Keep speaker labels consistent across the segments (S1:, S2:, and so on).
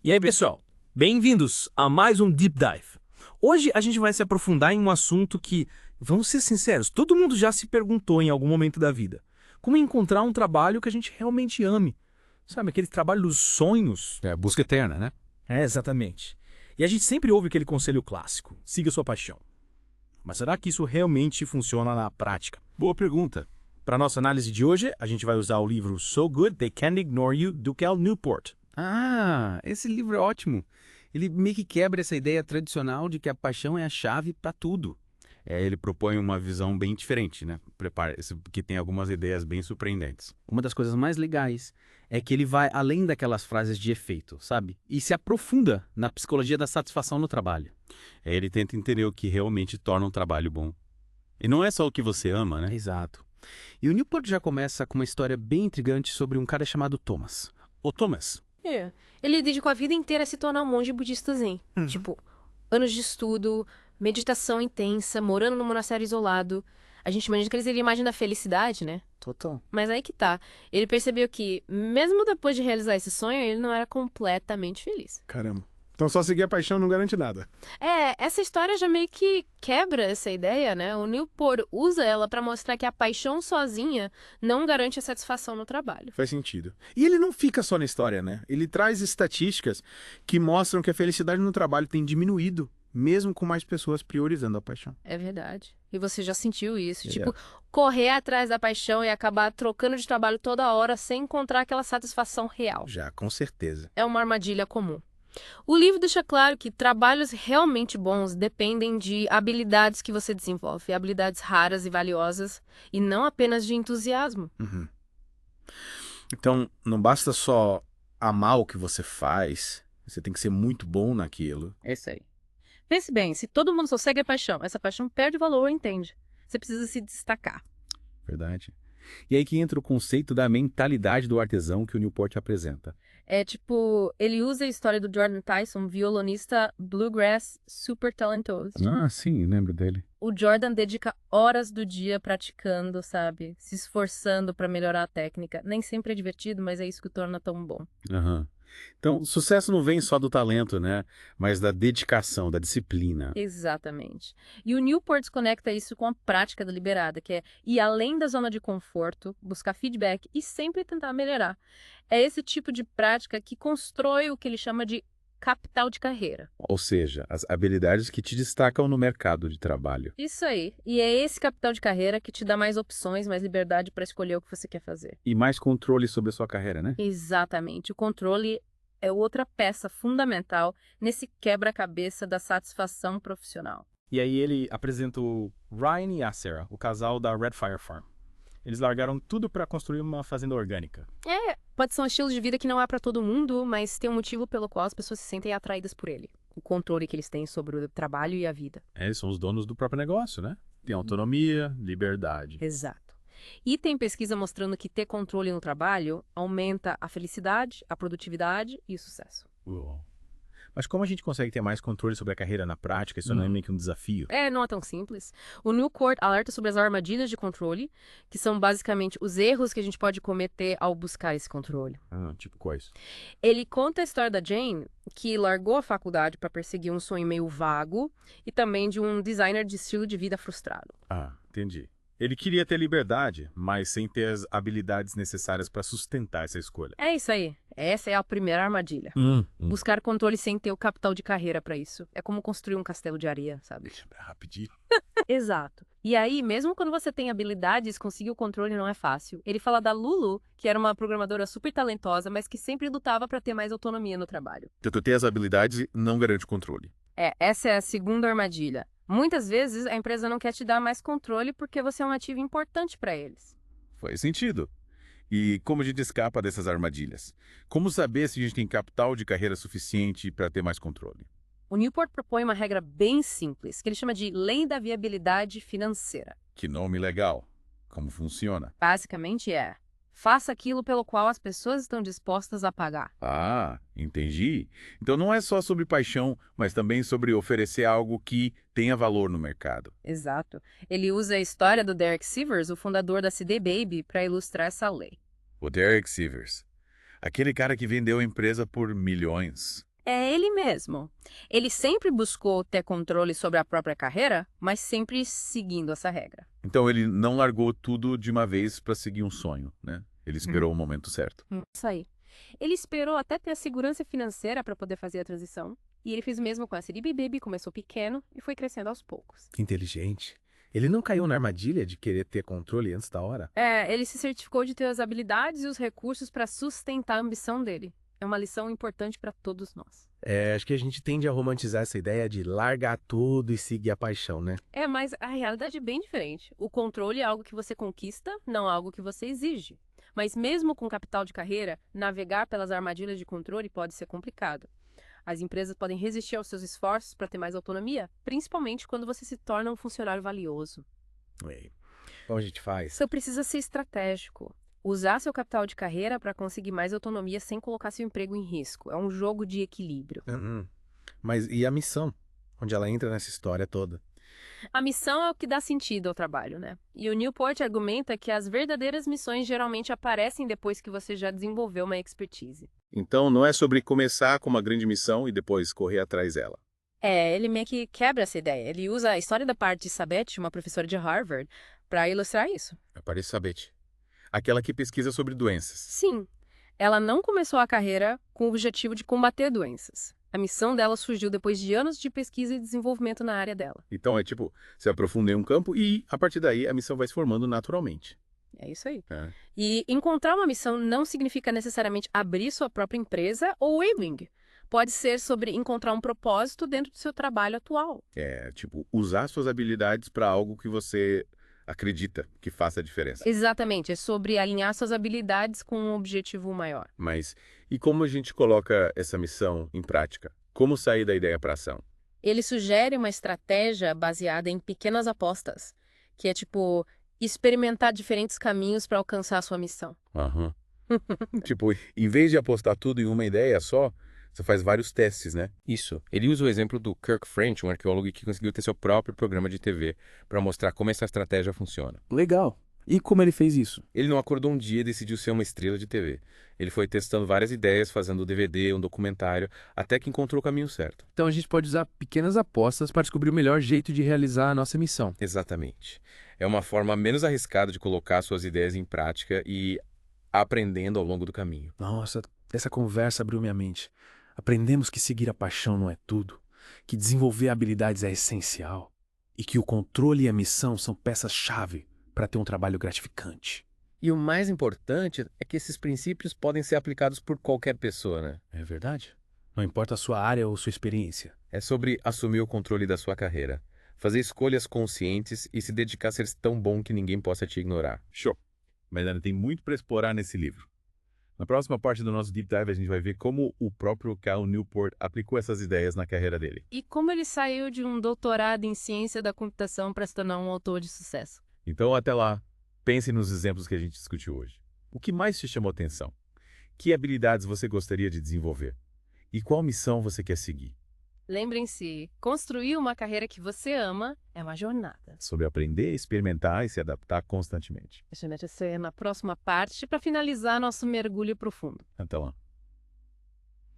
S1: E aí, pessoal? Bem-vindos a mais um Deep Dive. Hoje a gente vai se aprofundar em um assunto que, vamos ser sinceros, todo mundo já se perguntou em algum momento da vida. Como encontrar um trabalho que a gente realmente ame? Sabe, aquele trabalho dos sonhos?
S2: É, busca eterna, né?
S1: É, exatamente. E a gente sempre ouve aquele conselho clássico: siga sua paixão. Mas será que isso realmente funciona na prática?
S2: Boa pergunta.
S1: Para nossa análise de hoje, a gente vai usar o livro So Good They Can't Ignore You, do Cal Newport.
S2: Ah, esse livro é ótimo. Ele meio que quebra essa ideia tradicional de que a paixão é a chave para tudo. Ele propõe uma visão bem diferente, né? Prepare-se, que tem algumas ideias bem surpreendentes. Uma das coisas mais legais é que ele vai além daquelas frases de efeito, sabe? E se aprofunda na psicologia da satisfação no trabalho. Ele tenta entender o que realmente torna um trabalho bom. E não é só o que você ama, né? Exato. E o Newport já começa com uma história bem intrigante sobre um cara chamado Thomas. O Thomas.
S3: Ele dedicou a vida inteira a se tornar um monge budista zen. Tipo, anos de estudo, meditação intensa, morando num monastério isolado. A gente imagina que ele seria a imagem da felicidade, né?
S2: Total.
S3: Mas aí que tá. Ele percebeu que, mesmo depois de realizar esse sonho, ele não era completamente feliz.
S4: Caramba. Então só seguir a paixão não garante nada.
S3: Essa história já meio que quebra essa ideia, né? O Newport usa ela pra mostrar que a paixão sozinha não garante a satisfação no trabalho.
S4: Faz sentido. E ele não fica só na história, né? Ele traz estatísticas que mostram que a felicidade no trabalho tem diminuído, mesmo com mais pessoas priorizando a paixão.
S3: É verdade. E você já sentiu isso.
S4: É.
S3: Tipo, correr atrás da paixão e acabar trocando de trabalho toda hora sem encontrar aquela satisfação real.
S4: Já, com certeza.
S3: É uma armadilha comum. O livro deixa claro que trabalhos realmente bons dependem de habilidades que você desenvolve, habilidades raras e valiosas, e não apenas de entusiasmo.
S4: Uhum. Então, não basta só amar o que você faz, você tem que ser muito bom naquilo.
S3: É isso aí. Pense bem, se todo mundo só segue a paixão, essa paixão perde valor, entende? Você precisa se destacar.
S2: Verdade. E aí que entra o conceito da mentalidade do artesão que o Newport apresenta.
S3: Ele usa a história do Jordan Tyson, violonista bluegrass super talentoso.
S2: Ah, sim, lembro dele.
S3: O Jordan dedica horas do dia praticando, sabe? Se esforçando para melhorar a técnica. Nem sempre é divertido, mas é isso que o torna tão bom.
S2: Aham. Então, o sucesso não vem só do talento, né? Mas da dedicação, da disciplina.
S3: Exatamente. E o Newport conecta isso com a prática deliberada, que é ir além da zona de conforto, buscar feedback e sempre tentar melhorar. É esse tipo de prática que constrói o que ele chama de capital de carreira.
S2: Ou seja, as habilidades que te destacam no mercado de trabalho.
S3: Isso aí. E é esse capital de carreira que te dá mais opções, mais liberdade para escolher o que você quer fazer.
S2: E mais controle sobre a sua carreira, né?
S3: Exatamente. O controle é outra peça fundamental nesse quebra-cabeça da satisfação profissional.
S1: E aí ele apresenta o Ryan e a Sarah, o casal da Red Fire Farm. Eles largaram tudo para construir uma fazenda orgânica.
S3: Pode ser um estilo de vida que não é para todo mundo, mas tem um motivo pelo qual as pessoas se sentem atraídas por ele. O controle que eles têm sobre o trabalho e a vida.
S1: Eles são os donos do próprio negócio, né? Tem autonomia, liberdade.
S3: Exato. E tem pesquisa mostrando que ter controle no trabalho aumenta a felicidade, a produtividade e o sucesso.
S1: Uou. Mas como a gente consegue ter mais controle sobre a carreira na prática? Isso não é meio que um desafio?
S3: Não é tão simples. O Newport alerta sobre as armadilhas de controle, que são basicamente os erros que a gente pode cometer ao buscar esse controle.
S1: Ah, tipo quais?
S3: Ele conta a história da Jane, que largou a faculdade para perseguir um sonho meio vago, e também de um designer de estilo de vida frustrado.
S1: Ah, entendi. Ele queria ter liberdade, mas sem ter as habilidades necessárias para sustentar essa escolha.
S3: É isso aí. Essa é a primeira armadilha. Buscar controle sem ter o capital de carreira para isso. É como construir um castelo de areia, sabe?
S1: Rapidinho.
S3: Exato. E aí, mesmo quando você tem habilidades, conseguir o controle não é fácil. Ele fala da Lulu, que era uma programadora super talentosa, mas que sempre lutava para ter mais autonomia no trabalho.
S4: Então, ter as habilidades não garante controle.
S3: Essa é a segunda armadilha. Muitas vezes a empresa não quer te dar mais controle porque você é um ativo importante para eles.
S4: Faz sentido. E como a gente escapa dessas armadilhas? Como saber se a gente tem capital de carreira suficiente para ter mais controle?
S3: O Newport propõe uma regra bem simples, que ele chama de Lei da Viabilidade Financeira.
S4: Que nome legal. Como funciona?
S3: Basicamente faça aquilo pelo qual as pessoas estão dispostas a pagar.
S4: Ah, entendi. Então não é só sobre paixão, mas também sobre oferecer algo que tenha valor no mercado.
S3: Exato. Ele usa a história do Derek Sivers, o fundador da CD Baby, para ilustrar essa lei.
S4: O Derek Sivers. Aquele cara que vendeu a empresa por milhões.
S3: É ele mesmo. Ele sempre buscou ter controle sobre a própria carreira, mas sempre seguindo essa regra.
S5: Então ele não largou tudo de uma vez para seguir um sonho, né? Ele esperou o momento certo.
S3: Isso aí. Ele esperou até ter a segurança financeira para poder fazer a transição. E ele fez o mesmo com a CDB Baby, começou pequeno e foi crescendo aos poucos.
S4: Que inteligente. Ele não caiu na armadilha de querer ter controle antes da hora?
S3: Ele se certificou de ter as habilidades e os recursos para sustentar a ambição dele. É uma lição importante para todos nós.
S4: Acho que a gente tende a romantizar essa ideia de largar tudo e seguir a paixão, né?
S3: Mas a realidade é bem diferente. O controle é algo que você conquista, não algo que você exige. Mas mesmo com capital de carreira, navegar pelas armadilhas de controle pode ser complicado. As empresas podem resistir aos seus esforços para ter mais autonomia, principalmente quando você se torna um funcionário valioso.
S4: Como a gente faz?
S3: Você precisa ser estratégico. Usar seu capital de carreira para conseguir mais autonomia sem colocar seu emprego em risco. É um jogo de equilíbrio.
S4: Mas e a missão? Onde ela entra nessa história toda?
S3: A missão é o que dá sentido ao trabalho, né? E o Newport argumenta que as verdadeiras missões geralmente aparecem depois que você já desenvolveu uma expertise.
S5: Então não é sobre começar com uma grande missão e depois correr atrás dela.
S3: Ele meio que quebra essa ideia. Ele usa a história da parte de Sabet, uma professora de Harvard, para ilustrar isso.
S5: Aparece Sabete. Aquela que pesquisa sobre doenças.
S3: Sim, ela não começou a carreira com o objetivo de combater doenças. A missão dela surgiu depois de anos de pesquisa e desenvolvimento na área dela.
S5: Então é tipo, se aprofunda em um campo e, a partir daí, a missão vai se formando naturalmente.
S3: É isso aí.
S5: É.
S3: E encontrar uma missão não significa necessariamente abrir sua própria empresa ou waving. Pode ser sobre encontrar um propósito dentro do seu trabalho atual.
S5: É tipo, usar suas habilidades para algo que você acredita que faça a diferença.
S3: Exatamente, é sobre alinhar suas habilidades com um objetivo maior.
S5: Mas e como a gente coloca essa missão em prática? Como sair da ideia para ação?
S3: Ele sugere uma estratégia baseada em pequenas apostas, que é tipo experimentar diferentes caminhos para alcançar a sua missão.
S5: Aham. Tipo, em vez de apostar tudo em uma ideia só, você faz vários testes, né?
S6: Isso. Ele usa o exemplo do Kirk French, um arqueólogo que conseguiu ter seu próprio programa de TV, para mostrar como essa estratégia funciona.
S1: Legal. E como ele fez isso?
S6: Ele não acordou um dia e decidiu ser uma estrela de TV. Ele foi testando várias ideias, fazendo um DVD, um documentário, até que encontrou o caminho certo.
S1: Então a gente pode usar pequenas apostas para descobrir o melhor jeito de realizar a nossa missão.
S6: Exatamente. É uma forma menos arriscada de colocar suas ideias em prática e aprendendo ao longo do caminho.
S1: Nossa, essa conversa abriu minha mente. Aprendemos que seguir a paixão não é tudo, que desenvolver habilidades é essencial e que o controle e a missão são peças-chave para ter um trabalho gratificante.
S6: E o mais importante é que esses princípios podem ser aplicados por qualquer pessoa, né?
S1: É verdade? Não importa a sua área ou sua experiência.
S6: É sobre assumir o controle da sua carreira, fazer escolhas conscientes e se dedicar a ser tão bom que ninguém possa te ignorar.
S5: Show! Mas ainda tem muito para explorar nesse livro. Na próxima parte do nosso Deep Dive, a gente vai ver como o próprio Cal Newport aplicou essas ideias na carreira dele.
S3: E como ele saiu de um doutorado em ciência da computação para se tornar um autor de sucesso.
S5: Então, até lá, pense nos exemplos que a gente discutiu hoje. O que mais te chamou atenção? Que habilidades você gostaria de desenvolver? E qual missão você quer seguir?
S3: Lembrem-se, construir uma carreira que você ama é uma jornada.
S5: Sobre aprender, experimentar e se adaptar constantemente.
S3: A gente vai ser na próxima parte para finalizar nosso mergulho profundo.
S5: Até lá.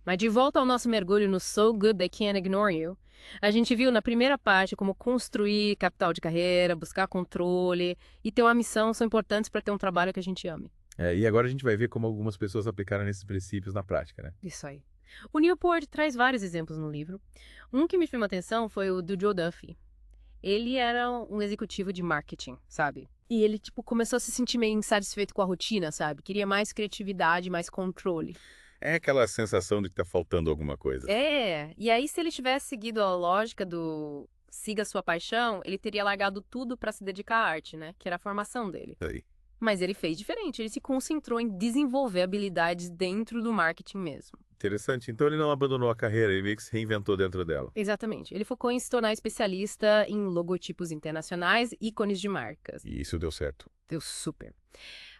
S3: Mas de volta ao nosso mergulho no So Good They Can't Ignore You, a gente viu na primeira parte como construir capital de carreira, buscar controle e ter uma missão são importantes para ter um trabalho que a gente ame.
S5: E agora a gente vai ver como algumas pessoas aplicaram esses princípios na prática, né?
S3: Isso aí. O Newport traz vários exemplos no livro. Um que me chamou a atenção foi o do Joe Duffy. Ele era um executivo de marketing, sabe? E ele, começou a se sentir meio insatisfeito com a rotina, sabe? Queria mais criatividade, mais controle.
S5: É aquela sensação de que tá faltando alguma coisa.
S3: E aí se ele tivesse seguido a lógica do siga sua paixão, ele teria largado tudo para se dedicar à arte, né? Que era a formação dele.
S5: Aí.
S3: Mas ele fez diferente, ele se concentrou em desenvolver habilidades dentro do marketing mesmo.
S5: Interessante. Então ele não abandonou a carreira, ele meio que se reinventou dentro dela.
S3: Exatamente. Ele focou em se tornar especialista em logotipos internacionais, ícones de marcas.
S5: E isso deu certo.
S3: Deu super.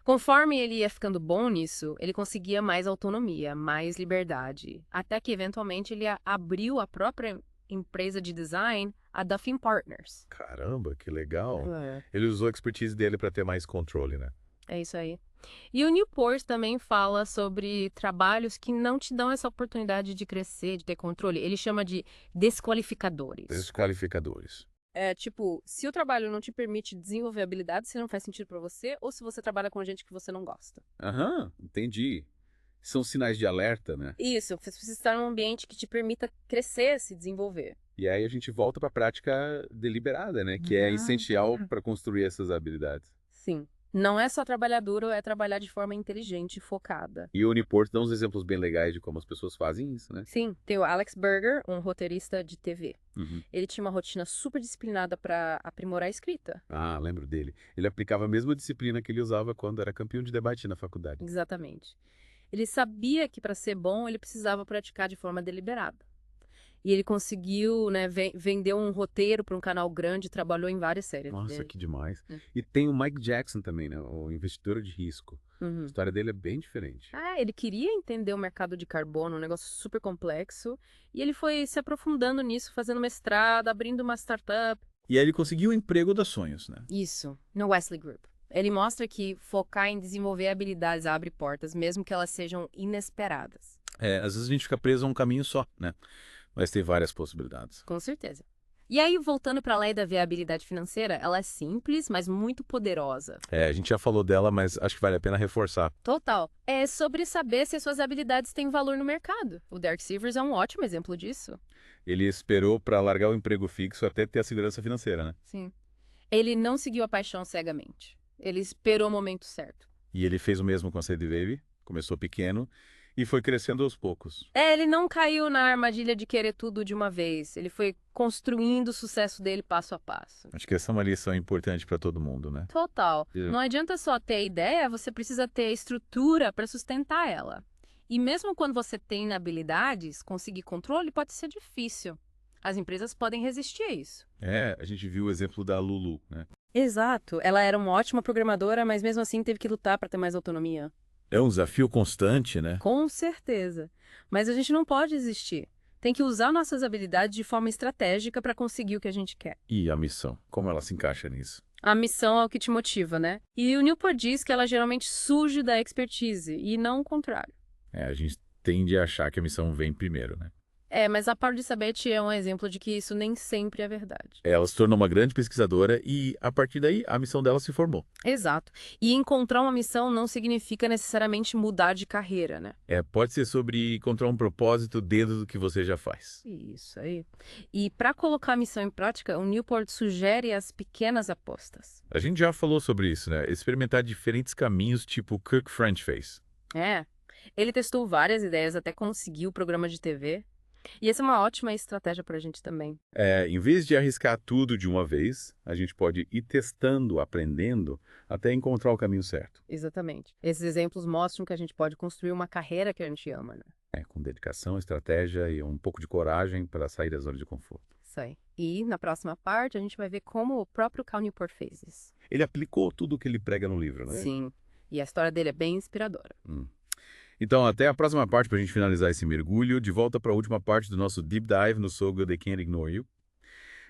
S3: Conforme ele ia ficando bom nisso, ele conseguia mais autonomia, mais liberdade. Até que, eventualmente, ele abriu a própria empresa de design, a Duffy Partners.
S5: Caramba, que legal. Ele usou a expertise dele para ter mais controle, né?
S3: É isso aí. E o Newport também fala sobre trabalhos que não te dão essa oportunidade de crescer, de ter controle. Ele chama de desqualificadores.
S5: Desqualificadores.
S3: É tipo, se o trabalho não te permite desenvolver habilidades, se não faz sentido pra você, ou se você trabalha com gente que você não gosta.
S5: Aham, entendi. São sinais de alerta, né?
S3: Isso, você precisa estar num ambiente que te permita crescer, se desenvolver.
S5: E aí a gente volta para a prática deliberada, né? Que é essencial para construir essas habilidades.
S3: Sim. Não é só trabalhar duro, é trabalhar de forma inteligente e focada.
S5: E o Uniport dá uns exemplos bem legais de como as pessoas fazem isso, né?
S3: Sim, tem o Alex Berger, um roteirista de TV.
S5: Uhum.
S3: Ele tinha uma rotina super disciplinada para aprimorar a escrita.
S5: Ah, lembro dele. Ele aplicava a mesma disciplina que ele usava quando era campeão de debate na faculdade.
S3: Exatamente. Ele sabia que para ser bom ele precisava praticar de forma deliberada. E ele conseguiu, né, vender um roteiro para um canal grande, trabalhou em várias séries.
S5: Nossa,
S3: dele.
S5: que demais.
S3: É.
S5: E tem o Mike Jackson também, né? O investidor de risco. A
S3: Uhum.
S5: história dele é bem diferente.
S3: Ah, ele queria entender o mercado de carbono, um negócio super complexo, e ele foi se aprofundando nisso, fazendo mestrado, abrindo uma startup.
S4: E aí ele conseguiu o emprego dos sonhos, né?
S3: Isso, no Wesley Group. Ele mostra que focar em desenvolver habilidades abre portas, mesmo que elas sejam inesperadas.
S4: Às vezes a gente fica preso a um caminho só, né? Mas tem várias possibilidades.
S3: Com certeza. E aí, voltando para a lei da viabilidade financeira, ela é simples, mas muito poderosa.
S5: A gente já falou dela, mas acho que vale a pena reforçar.
S3: Total. É sobre saber se as suas habilidades têm valor no mercado. O Derek Sivers é um ótimo exemplo disso.
S5: Ele esperou para largar o emprego fixo até ter a segurança financeira, né?
S3: Sim. Ele não seguiu a paixão cegamente. Ele esperou o momento certo.
S5: E ele fez o mesmo com a CD Baby. Começou pequeno e foi crescendo aos poucos.
S3: Ele não caiu na armadilha de querer tudo de uma vez. Ele foi construindo o sucesso dele passo a passo.
S5: Acho que essa é uma lição importante para todo mundo, né?
S3: Total.
S5: É.
S3: Não adianta só ter a ideia, você precisa ter a estrutura para sustentar ela. E mesmo quando você tem habilidades, conseguir controle pode ser difícil. As empresas podem resistir a isso.
S5: A gente viu o exemplo da Lulu, né?
S3: Exato. Ela era uma ótima programadora, mas mesmo assim teve que lutar para ter mais autonomia.
S4: É um desafio constante, né?
S3: Com certeza. Mas a gente não pode desistir. Tem que usar nossas habilidades de forma estratégica para conseguir o que a gente quer.
S5: E a missão? Como ela se encaixa nisso?
S3: A missão é o que te motiva, né? E o Newport diz que ela geralmente surge da expertise e não o contrário.
S5: A gente tende a achar que a missão vem primeiro, né?
S3: Mas a Paula Elizabeth é um exemplo de que isso nem sempre é verdade.
S5: Ela se tornou uma grande pesquisadora e, a partir daí, a missão dela se formou.
S3: Exato. E encontrar uma missão não significa necessariamente mudar de carreira, né?
S5: Pode ser sobre encontrar um propósito dentro do que você já faz.
S3: Isso aí. E para colocar a missão em prática, o Newport sugere as pequenas apostas.
S5: A gente já falou sobre isso, né? Experimentar diferentes caminhos, tipo o Kirk French fez.
S3: Ele testou várias ideias até conseguir o programa de TV. E essa é uma ótima estratégia para a gente também.
S5: Em vez de arriscar tudo de uma vez, a gente pode ir testando, aprendendo, até encontrar o caminho certo.
S3: Exatamente. Esses exemplos mostram que a gente pode construir uma carreira que a gente ama, né?
S5: Com dedicação, estratégia e um pouco de coragem para sair da zona de conforto.
S3: Isso aí. E na próxima parte a gente vai ver como o próprio Cal Newport fez isso.
S5: Ele aplicou tudo o que ele prega no livro, né?
S3: Sim. E a história dele é bem inspiradora.
S5: Então, até a próxima parte para a gente finalizar esse mergulho. De volta para a última parte do nosso Deep Dive no So Good They Can't Ignore You.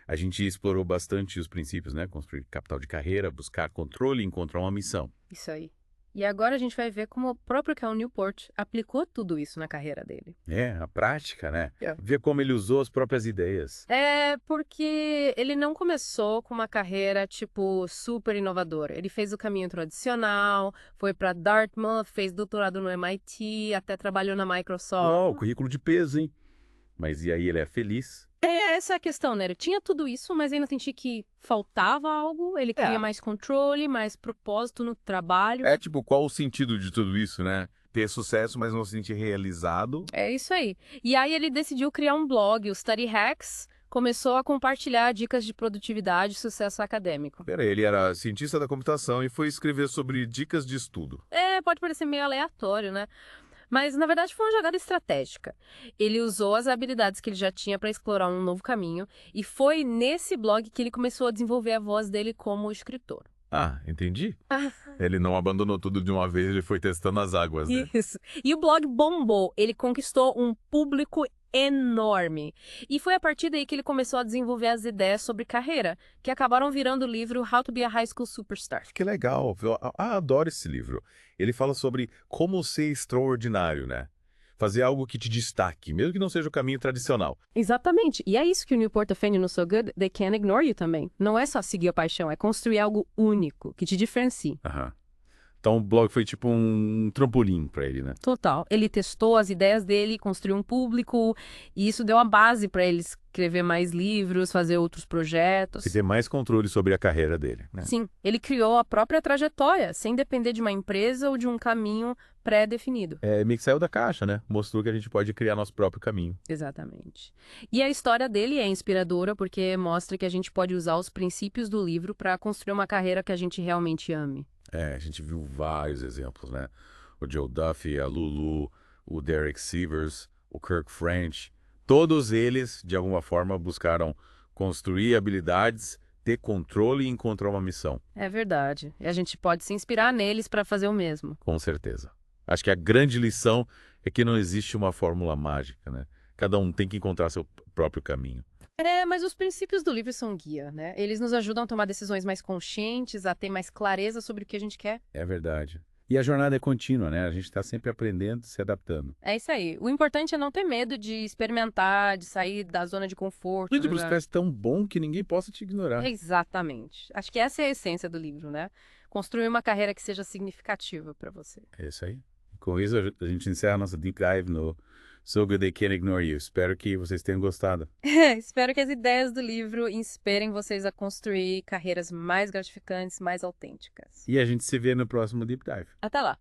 S5: A gente explorou bastante os princípios, né? Construir capital de carreira, buscar controle e encontrar uma missão.
S3: Isso aí. E agora a gente vai ver como o próprio Cal Newport aplicou tudo isso na carreira dele.
S5: A prática, né? Ver como ele usou as próprias ideias.
S3: Porque ele não começou com uma carreira, tipo, super inovadora. Ele fez o caminho tradicional, foi para Dartmouth, fez doutorado no MIT, até trabalhou na Microsoft.
S5: Currículo de peso, hein? Mas e aí, ele é feliz?
S3: Essa é a questão, né? Ele tinha tudo isso, mas ainda sentia que faltava algo. Ele queria mais controle, mais propósito no trabalho.
S7: Tipo, qual o sentido de tudo isso, né? Ter sucesso, mas não se sentir realizado.
S3: É isso aí. E aí ele decidiu criar um blog, o Study Hacks, começou a compartilhar dicas de produtividade e sucesso acadêmico.
S7: Peraí, ele era cientista da computação e foi escrever sobre dicas de estudo.
S3: Pode parecer meio aleatório, né? Mas, na verdade, foi uma jogada estratégica. Ele usou as habilidades que ele já tinha para explorar um novo caminho e foi nesse blog que ele começou a desenvolver a voz dele como escritor.
S7: Entendi. Ele não abandonou tudo de uma vez, ele foi testando as águas, né?
S3: Isso. E o blog bombou. Ele conquistou um público enorme. E foi a partir daí que ele começou a desenvolver as ideias sobre carreira, que acabaram virando o livro How to Be a High School Superstar.
S5: Que legal. Adoro esse livro. Ele fala sobre como ser extraordinário, né? Fazer algo que te destaque, mesmo que não seja o caminho tradicional.
S3: Exatamente. E é isso que o Newport defende no So Good, They Can't Ignore You também. Não é só seguir a paixão, é construir algo único, que te diferencie.
S5: Aham. Então o blog foi tipo um trampolim para ele, né?
S3: Total. Ele testou as ideias dele, construiu um público, e isso deu a base para ele escrever mais livros, fazer outros projetos.
S5: E ter mais controle sobre a carreira dele, né?
S3: Sim, ele criou a própria trajetória, sem depender de uma empresa ou de um caminho pré-definido.
S5: É, meio que saiu da caixa, né? Mostrou que a gente pode criar nosso próprio caminho.
S3: Exatamente. E a história dele é inspiradora porque mostra que a gente pode usar os princípios do livro para construir uma carreira que a gente realmente ame.
S5: É, a gente viu vários exemplos, né? O Joe Duffy, a Lulu, o Derek Sivers, o Kirk French. Todos eles, de alguma forma, buscaram construir habilidades, ter controle e encontrar uma missão.
S3: É verdade. E a gente pode se inspirar neles para fazer o mesmo.
S5: Com certeza. Acho que a grande lição é que não existe uma fórmula mágica, né? Cada um tem que encontrar seu próprio caminho.
S3: Mas os princípios do livro são guia, né? Eles nos ajudam a tomar decisões mais conscientes, a ter mais clareza sobre o que a gente quer.
S5: É verdade. E a jornada é contínua, né? A gente está sempre aprendendo, se adaptando.
S3: É isso aí. O importante é não ter medo de experimentar, de sair da zona de conforto.
S5: Gente, você parece tão bom que ninguém possa te ignorar.
S3: Exatamente. Acho que essa é a essência do livro, né? Construir uma carreira que seja significativa para você.
S5: É isso aí. Com isso, a gente encerra nossa deep dive no So Good They Can't Ignore You. Espero que vocês tenham gostado.
S3: Espero que as ideias do livro inspirem vocês a construir carreiras mais gratificantes, mais autênticas.
S5: E a gente se vê no próximo deep dive.
S3: Até lá!